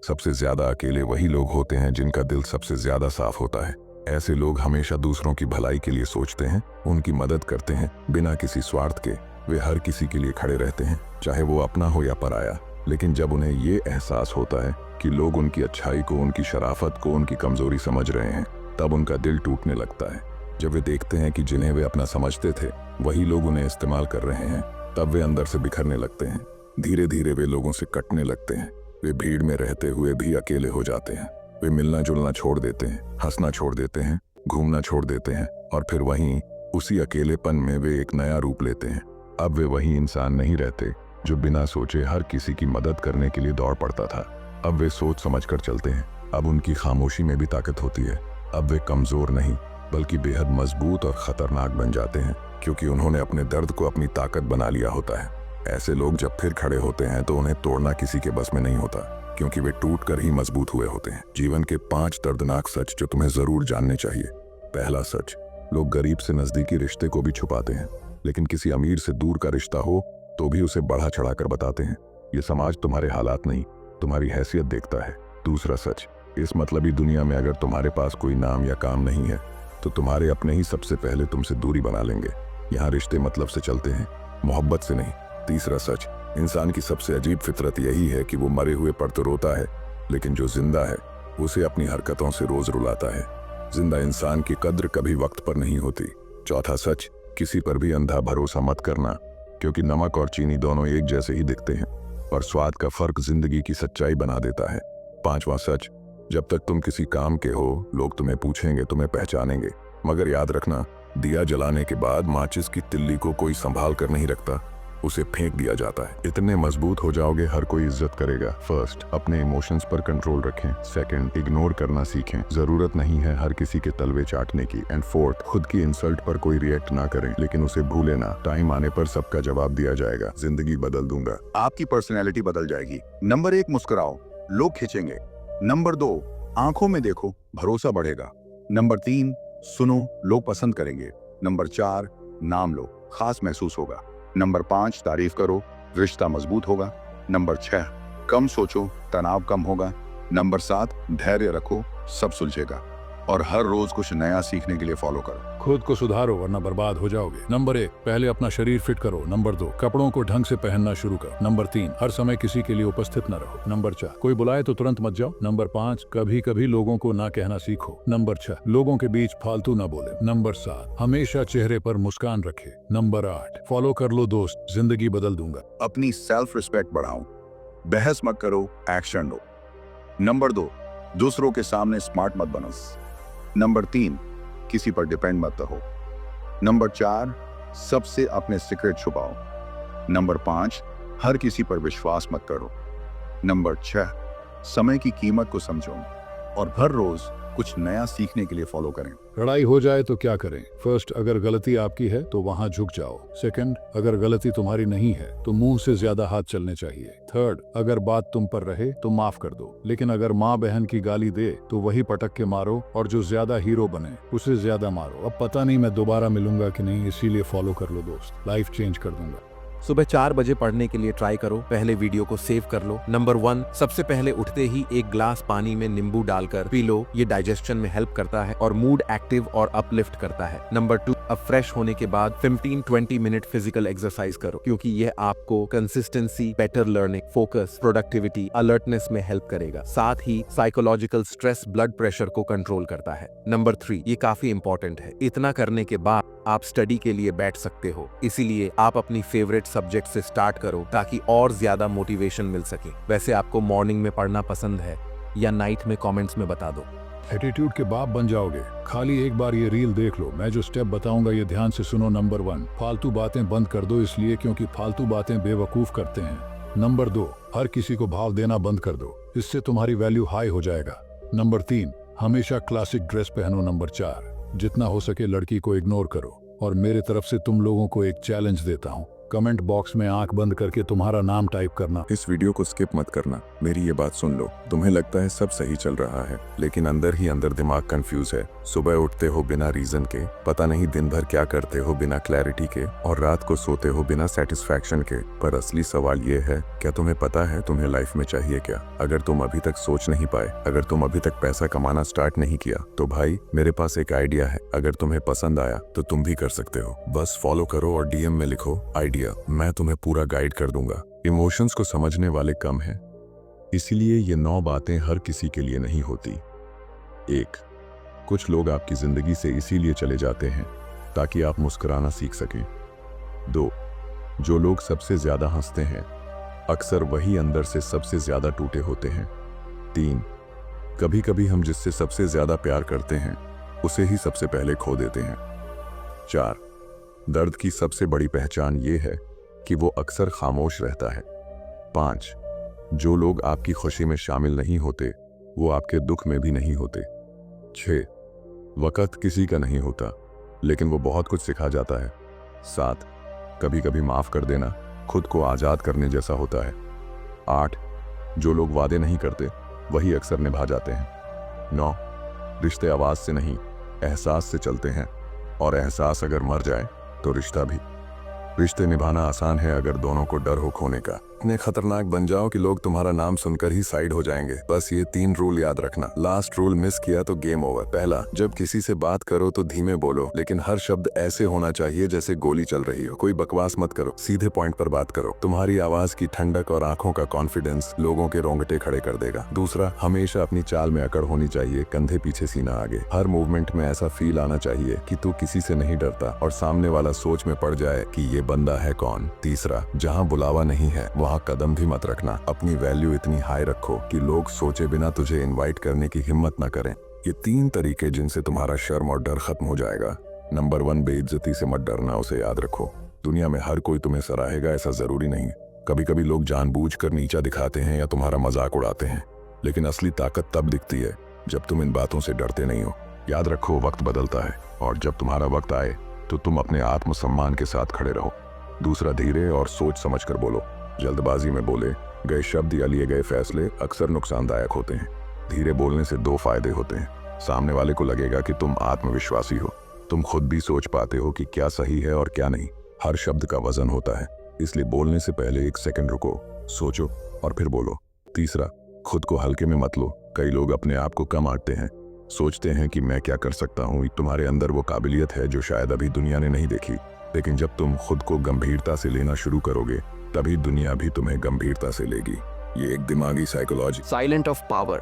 सबसे ज्यादा अकेले वही लोग होते हैं जिनका दिल सबसे ज्यादा साफ होता है। ऐसे लोग हमेशा दूसरों की भलाई के लिए सोचते हैं, उनकी मदद करते हैं बिना किसी स्वार्थ के। वे हर किसी के लिए खड़े रहते हैं, चाहे वो अपना हो या पराया। लेकिन जब उन्हें ये एहसास होता है कि लोग उनकी अच्छाई को, उनकी शराफत को उनकी कमजोरी समझ रहे हैं, तब उनका दिल टूटने लगता है। जब वे देखते हैं कि जिन्हें वे अपना समझते थे वही लोग उन्हें इस्तेमाल कर रहे हैं, तब वे अंदर से बिखरने लगते हैं। धीरे धीरे वे लोगों से कटने लगते हैं। वे भीड़ में रहते हुए भी अकेले हो जाते हैं। वे मिलना जुलना छोड़ देते हैं, हंसना छोड़ देते हैं, घूमना छोड़ देते हैं, और फिर वहीं उसी अकेलेपन में वे एक नया रूप लेते हैं। अब वे वही इंसान नहीं रहते जो बिना सोचे हर किसी की मदद करने के लिए दौड़ पड़ता था। अब वे सोच समझकर चलते हैं। अब उनकी खामोशी में भी ताकत होती है। अब वे कमजोर नहीं बल्कि बेहद मजबूत और खतरनाक बन जाते हैं, क्योंकि उन्होंने अपने दर्द को अपनी ताकत बना लिया होता है। ऐसे लोग जब फिर खड़े होते हैं तो उन्हें तोड़ना किसी के बस में नहीं होता, क्योंकि वे टूट कर ही मजबूत हुए होते हैं। जीवन के 5 दर्दनाक सच जो तुम्हें जरूर जानने चाहिए। पहला सच, लोग गरीब से नजदीकी रिश्ते को भी छुपाते हैं, लेकिन किसी अमीर से दूर का रिश्ता हो तो भी उसे बढ़ा चढ़ाकर बताते हैं। ये समाज तुम्हारे हालात नहीं, तुम्हारी हैसियत देखता है। दूसरा सच, इस मतलबी दुनिया में अगर तुम्हारे पास कोई नाम या काम नहीं है तो तुम्हारे अपने ही सबसे पहले तुमसे दूरी बना लेंगे। यहाँ रिश्ते मतलब से चलते हैं, मोहब्बत से नहीं। तीसरा सच, इंसान की सबसे अजीब फितरत यही है कि वो मरे हुए पर तो रोता है, लेकिन जो जिंदा है उसे अपनी हरकतों से रोज रुलाता है। जिंदा इंसान की कद्र कभी वक्त पर नहीं होती। चौथा सच, किसी पर भी अंधा भरोसा मत करना, क्योंकि नमक और चीनी दोनों एक जैसे ही दिखते हैं, और स्वाद का फर्क जिंदगी की सच्चाई बना देता है। पांचवा सच, जब तक तुम किसी काम के हो लोग तुम्हें पूछेंगे, तुम्हें पहचानेंगे, मगर याद रखना, दिया जलाने के बाद माचिस की तिल्ली को कोई संभाल कर नहीं रखता, उसे फेंक दिया जाता है। इतने मजबूत हो जाओगे हर कोई इज्जत करेगा। फर्स्ट, अपने इमोशंस पर कंट्रोल रखें। सेकंड, इग्नोर करना सीखें, जरूरत नहीं है हर किसी के तलवे चाटने की। एंड फोर्थ, खुद की इंसल्ट पर कोई रिएक्ट ना करें, लेकिन उसे भूले ना, टाइम आने पर सबका जवाब दिया जाएगा। जिंदगी बदल दूंगा, आपकी पर्सनैलिटी बदल जाएगी। नंबर 1, मुस्कुराओ, लोग खींचेंगे। नंबर 2, आंखों में देखो, भरोसा बढ़ेगा। नंबर 3, सुनो, लोग पसंद करेंगे। नंबर 4, नाम लो, खास महसूस होगा। नंबर 5, तारीफ करो, रिश्ता मजबूत होगा। नंबर 6, कम सोचो, तनाव कम होगा। नंबर 7, धैर्य रखो, सब सुलझेगा। और हर रोज कुछ नया सीखने के लिए फॉलो करो। खुद को सुधारो वरना बर्बाद हो जाओगे। नंबर 1, पहले अपना शरीर फिट करो। नंबर 2, कपड़ों को ढंग से पहनना शुरू करो। नंबर 3, हर समय किसी के लिए उपस्थित न रहो। नंबर 4, कोई बुलाए तो तुरंत मत जाओ। नंबर 5, कभी कभी लोगों को ना कहना सीखो। नंबर 6, लोगों के बीच फालतू ना बोले। नंबर 7, हमेशा चेहरे पर मुस्कान रखे। नंबर 8, फॉलो कर लो दोस्त, जिंदगी बदल दूंगा। अपनी सेल्फ रिस्पेक्ट बढ़ाओ, बहस मत करो, एक्शन लो। नंबर 2, दूसरों के सामने स्मार्ट मत बनो। नंबर 3, किसी पर डिपेंड मत रहो। नंबर 4, सबसे अपने सीक्रेट छुपाओ। नंबर 5, हर किसी पर विश्वास मत करो। नंबर 6, समय की कीमत को समझो, और हर रोज कुछ नया सीखने के लिए फॉलो करें। लड़ाई हो जाए तो क्या करें? फर्स्ट, अगर गलती आपकी है तो वहां झुक जाओ। सेकंड, अगर गलती तुम्हारी नहीं है तो मुंह से ज्यादा हाथ चलने चाहिए। थर्ड, अगर बात तुम पर रहे तो माफ कर दो, लेकिन अगर माँ बहन की गाली दे तो वही पटक के मारो, और जो ज्यादा हीरो बने उसे ज्यादा मारो। अब पता नहीं मैं दोबारा मिलूंगा कि नहीं, इसीलिए फॉलो कर लो दोस्त, लाइफ चेंज कर दूंगा। सुबह 4 बजे पढ़ने के लिए ट्राई करो। पहले वीडियो को सेव कर लो। नंबर 1, सबसे पहले उठते ही 1 ग्लास पानी में नींबू डालकर पी लो। ये डाइजेशन में हेल्प करता है और मूड एक्टिव और अपलिफ्ट करता है। नंबर 2, अब फ्रेश होने के बाद 15-20 मिनट फिजिकल एक्सरसाइज करो, क्योंकि यह आपको consistency, better learning, focus, productivity, alertness में हेल्प करेगा। साथ ही साइकोलॉजिकल स्ट्रेस, ब्लड प्रेशर को कंट्रोल करता है। नंबर 3, ये काफी इंपॉर्टेंट है। इतना करने के बाद आप स्टडी के लिए बैठ सकते हो, इसीलिए आप अपनी फेवरेट सब्जेक्ट से स्टार्ट करो ताकि और ज्यादा मोटिवेशन मिल सके। वैसे आपको मॉर्निंग में पढ़ना पसंद है या नाइट में? कमेंट्स में बता दो। एटीट्यूड के बाप बन जाओगे। खाली एक बार ये रील देख लो, मैं जो स्टेप बताऊंगा ये ध्यान से सुनो। नंबर 1, फालतू बातें बंद कर दो, इसलिए क्योंकि फालतू बातें बेवकूफ करते हैं। नंबर 2, हर किसी को भाव देना बंद कर दो, इससे तुम्हारी वैल्यू हाई हो जाएगा। नंबर 3, हमेशा क्लासिक ड्रेस पहनो। नंबर 4, जितना हो सके लड़की को इग्नोर करो। और मेरे तरफ से तुम लोगों को एक चैलेंज देता हूँ, कमेंट बॉक्स में आंख बंद करके तुम्हारा नाम टाइप करना। इस वीडियो को स्किप मत करना। मेरी ये बात सुन लो, तुम्हें लगता है सब सही चल रहा है, लेकिन अंदर ही अंदर दिमाग कंफ्यूज है। सुबह उठते हो बिना रीजन के, पता नहीं दिन भर क्या करते हो बिना क्लैरिटी के, और रात को सोते हो बिना सेटिस्फैक्शन के। पर असली सवाल ये है, क्या तुम्हें पता है तुम्हें लाइफ में चाहिए क्या? अगर तुम अभी तक सोच नहीं पाए, अगर तुम अभी तक पैसा कमाना स्टार्ट नहीं किया, तो भाई मेरे पास एक आइडिया है। अगर तुम्हें पसंद आया तो तुम भी कर सकते हो। बस फॉलो करो और DM में लिखो आइडिया, मैं तुम्हें पूरा गाइड कर दूंगा। इमोशंस को समझने वाले कम हैं, इसलिए ये 9 बातें हर किसी के लिए नहीं होती। 1. कुछ लोग आपकी जिंदगी से इसीलिए चले जाते हैं ताकि आप मुस्कुराना सीख सकें। 2. जो लोग सबसे ज्यादा हंसते हैं अक्सर वही अंदर से सबसे ज्यादा टूटे होते हैं। 3. कभी कभी हम जिससे सबसे ज्यादा प्यार करते हैं उसे ही सबसे पहले खो देते हैं। 4. दर्द की सबसे बड़ी पहचान ये है कि वो अक्सर खामोश रहता है। 5. जो लोग आपकी खुशी में शामिल नहीं होते वो आपके दुख में भी नहीं होते। 6. वक़्त किसी का नहीं होता लेकिन वो बहुत कुछ सिखा जाता है। 7. कभी कभी माफ़ कर देना खुद को आज़ाद करने जैसा होता है। 8. जो लोग वादे नहीं करते वही अक्सर निभा जाते हैं। 9. रिश्ते आवाज़ से नहीं एहसास से चलते हैं, और एहसास अगर मर जाए तो रिश्ता भी। रिश्ते निभाना आसान है अगर दोनों को डर हो खोने का। इतने खतरनाक बन जाओ कि लोग तुम्हारा नाम सुनकर ही साइड हो जाएंगे। बस ये 3 रूल याद रखना। लास्ट रूल मिस किया तो गेम ओवर। पहला, जब किसी से बात करो तो धीमे बोलो, लेकिन हर शब्द ऐसे होना चाहिए जैसे गोली चल रही हो। कोई बकवास मत करो, सीधे पॉइंट पर बात करो। तुम्हारी आवाज की ठंडक और आंखों का कॉन्फिडेंस लोगों के रोंगटे खड़े कर देगा। दूसरा, हमेशा अपनी चाल में अकड़ होनी चाहिए, कंधे पीछे सीना आगे। हर मूवमेंट में ऐसा फील आना चाहिए कि तू किसी से नहीं डरता और सामने वाला सोच में पड़ जाए कि ये बंदा है कौन। तीसरा, जहाँ बुलावा नहीं है वहाँ कदम भी मत रखना। अपनी वैल्यू इतनी हाई रखो कि लोग सोचे बिना तुझे इनवाइट करने की हिम्मत न करें। ये 3 तरीके जिनसे तुम्हारा शर्म और डर खत्म हो जाएगा। नंबर 1, बेइज्जती से मत डरना, उसे याद रखो। दुनिया में हर कोई तुम्हें सराहेगा ऐसा जरूरी नहीं। कभी कभी लोग जानबूझकर नीचा दिखाते हैं या तुम्हारा मजाक उड़ाते हैं, लेकिन असली ताकत तब दिखती है जब तुम इन बातों से डरते नहीं हो। याद रखो, वक्त बदलता है और जब तुम्हारा वक्त आए तो तुम अपने आत्मसम्मान के साथ खड़े रहो। दूसरा, धीरे और सोच समझकर बोलो। जल्दबाजी में बोले गए शब्द या लिए गए फैसले अक्सर नुकसानदायक होते हैं। धीरे बोलने से 2 फायदे होते हैं। सामने वाले को लगेगा कि तुम आत्मविश्वासी हो। तुम खुद भी सोच पाते हो कि क्या सही है और क्या नहीं। हर शब्द का वजन होता है, इसलिए बोलने से पहले 1 सेकंड रुको, सोचो और फिर बोलो। तीसरा, खुद को हल्के में मत लो। कई लोग अपने आप को कम आंकते हैं, सोचते हैं कि मैं क्या कर सकता हूँ। तुम्हारे अंदर वो काबिलियत है जो शायद अभी दुनिया ने नहीं देखी, लेकिन जब तुम खुद को गंभीरता से लेना शुरू करोगे तभी दुनिया भी तुम्हें गंभीरता से लेगी। ये एक दिमागी psychology. Silent of power.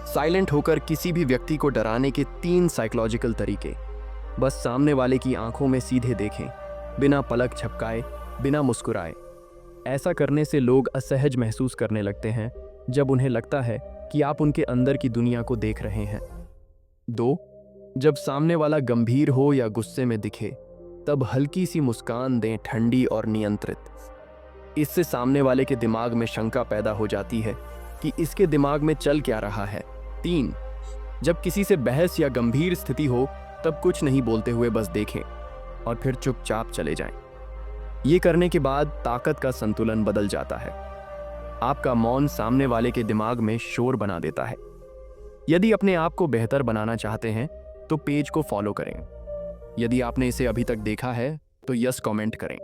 Silent होकर किसी भी व्यक्ति को डराने के 3 साइकोलॉजिकल तरीके। बस सामने वाले की आंखों में सीधे देखें, बिना पलक झपकाए, बिना मुस्कुराए। ऐसा करने से लोग असहज महसूस करने लगते हैं जब उन्हें लगता है कि आप उनके अंदर की दुनिया को देख रहे हैं। 2, जब सामने वाला गंभीर हो या गुस्से में दिखे तब हल्की सी मुस्कान दें, ठंडी और नियंत्रित। इससे सामने वाले के दिमाग में शंका पैदा हो जाती है कि इसके दिमाग में चल क्या रहा है। 3, जब किसी से बहस या गंभीर स्थिति हो तब कुछ नहीं बोलते हुए बस देखें और फिर चुपचाप चले जाएं। ये करने के बाद ताकत का संतुलन बदल जाता है। आपका मौन सामने वाले के दिमाग में शोर बना देता है। यदि अपने आप को बेहतर बनाना चाहते हैं तो पेज को फॉलो करें। यदि आपने इसे अभी तक देखा है तो यस कमेंट करें।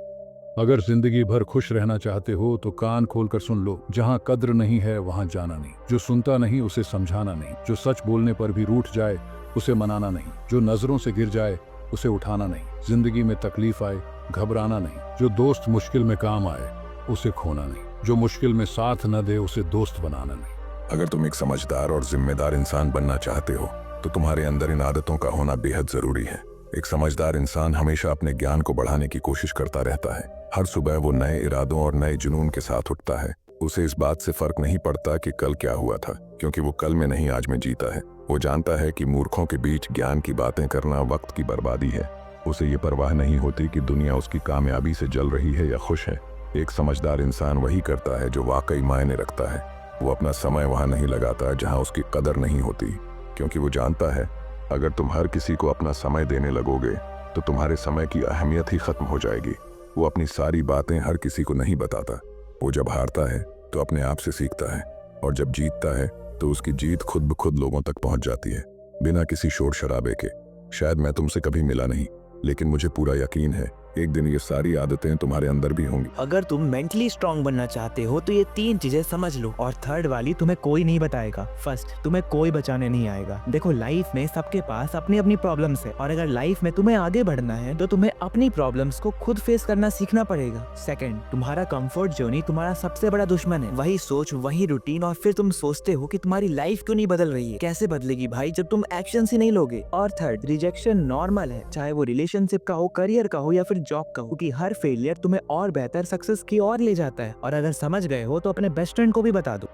अगर जिंदगी भर खुश रहना चाहते हो तो कान खोलकर सुन लो। जहाँ कद्र नहीं है वहाँ जाना नहीं। जो सुनता नहीं उसे समझाना नहीं। जो सच बोलने पर भी रूठ जाए उसे मनाना नहीं। जो नजरों से गिर जाए उसे उठाना नहीं। जिंदगी में तकलीफ आए घबराना नहीं। जो दोस्त मुश्किल में काम आए उसे खोना नहीं। जो मुश्किल में साथ न दे उसे दोस्त बनाना नहीं। अगर तुम एक समझदार और जिम्मेदार इंसान बनना चाहते हो तो तुम्हारे अंदर इन आदतों का होना बेहद जरूरी है। एक समझदार इंसान हमेशा अपने ज्ञान को बढ़ाने की कोशिश करता रहता है। हर सुबह वो नए इरादों और नए जुनून के साथ उठता है। उसे इस बात से फर्क नहीं पड़ता कि कल क्या हुआ था, क्योंकि वो कल में नहीं आज में जीता है। वो जानता है कि मूर्खों के बीच ज्ञान की बातें करना वक्त की बर्बादी है। उसे ये परवाह नहीं होती कि दुनिया उसकी कामयाबी से जल रही है या खुश है। एक समझदार इंसान वही करता है जो वाकई मायने रखता है। वो अपना समय वहाँ नहीं लगाता जहाँ उसकी कदर नहीं होती, क्योंकि वो जानता है अगर तुम हर किसी को अपना समय देने लगोगे तो तुम्हारे समय की अहमियत ही खत्म हो जाएगी। वो अपनी सारी बातें हर किसी को नहीं बताता। वो जब हारता है तो अपने आप से सीखता है, और जब जीतता है तो उसकी जीत खुद ब खुद लोगों तक पहुंच जाती है। बिना किसी शोर शराबे के। शायद मैं तुमसे कभी मिला नहीं, लेकिन मुझे पूरा यकीन है एक दिन ये सारी आदतें तुम्हारे अंदर भी होंगी। अगर तुम मेंटली स्ट्रांग बनना चाहते हो तो ये 3 चीजें समझ लो, और थर्ड वाली तुम्हें कोई नहीं बताएगा। फर्स्ट, तुम्हें कोई बचाने नहीं आएगा। देखो, लाइफ में सबके पास अपनी अपनी प्रॉब्लम्स है, और अगर लाइफ में तुम्हें आगे बढ़ना है तो तुम्हें अपनी प्रॉब्लम्स को खुद फेस करना सीखना पड़ेगा। सेकंड, तुम्हारा कंफर्ट जोन ही तुम्हारा सबसे बड़ा दुश्मन है। वही सोच, वही रूटीन, और फिर तुम सोचते हो कि तुम्हारी लाइफ क्यों नहीं बदल रही है। कैसे बदलेगी भाई जब तुम एक्शन ही नहीं लोगे। और थर्ड, रिजेक्शन नॉर्मल है, चाहे वो रिलेशनशिप का हो, करियर का हो, या फिर जॉब का हो, क्योंकि हर फेलियर तुम्हें और बेहतर सक्सेस की ओर ले जाता है। और अगर समझ गए हो तो अपने बेस्ट फ्रेंड को भी बता दो।